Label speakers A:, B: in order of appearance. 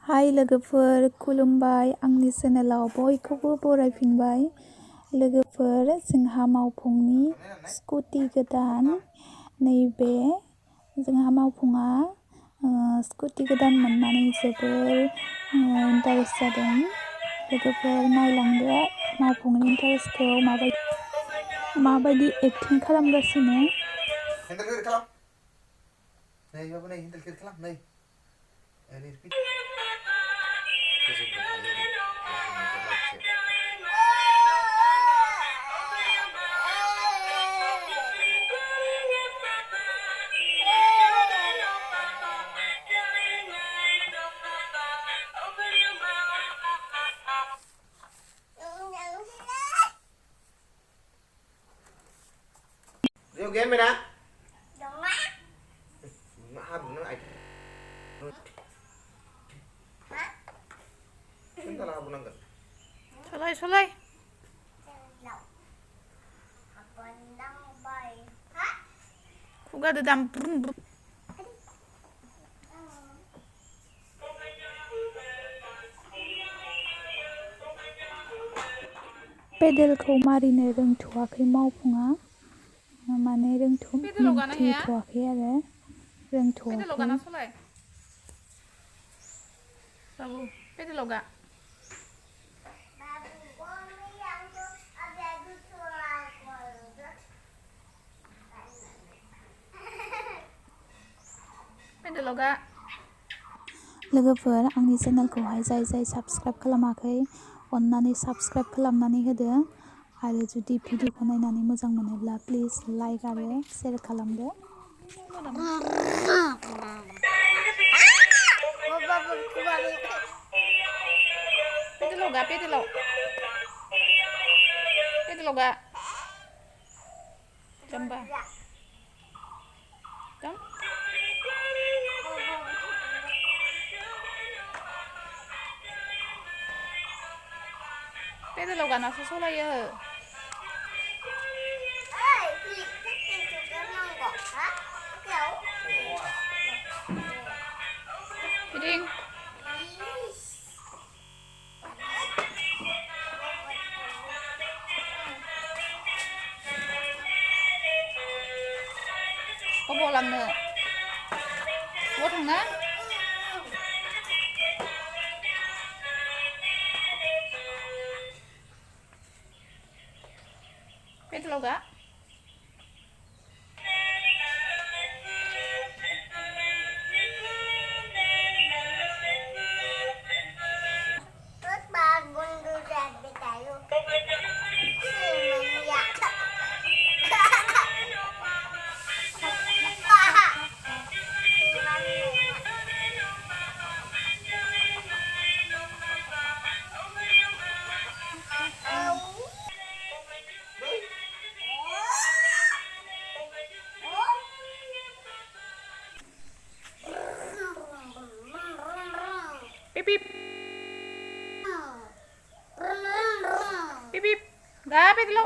A: हाय लोगोफोर, खुलुमबाय। आंनि चेनेलाव बयखौबो बरायफिनबाय। लोगोफोर, जोंहा मावफुंनि स्कुटि गोदान। नैबे जोंहा मावफुङा स्कुटि गोदान मोननानै जोबोर इन्टारेस्ट जादों। लोगोफोर, नायलांदो मावफुंनि इन्टारेस्टखौ माबायदि एक्टिं खालामगासिनो।
B: Video game mày nè. Nó nó ảnh. Kita lah abang nangkat.
C: Solay. Kuga dedam.
A: पेडेलखौ मारिनो रोंथ'वाखै मावफुङा, माने मिन्थिथ'वाखै आरो रोंथ'वाखै।
C: Babu, pedal ga. Pedal ga.
A: लोगोफोर, आंनि चेनेलखौहाय जाय साबस्क्राइब खालामाखै अन्नानै साबस्क्राइब खालामनानै होदो आरो जुदि भिडिअखौ नायनानै मोजां मोनोब्ला प्लिज लाइक आरो शेयार खालामदो।
C: Pedal ga. Jamba. Jam. Pedal ga nasa solaya. Piring. Kau bolam ne? Buat mana? Pedal ga. Pip. Pip. Ga pedal.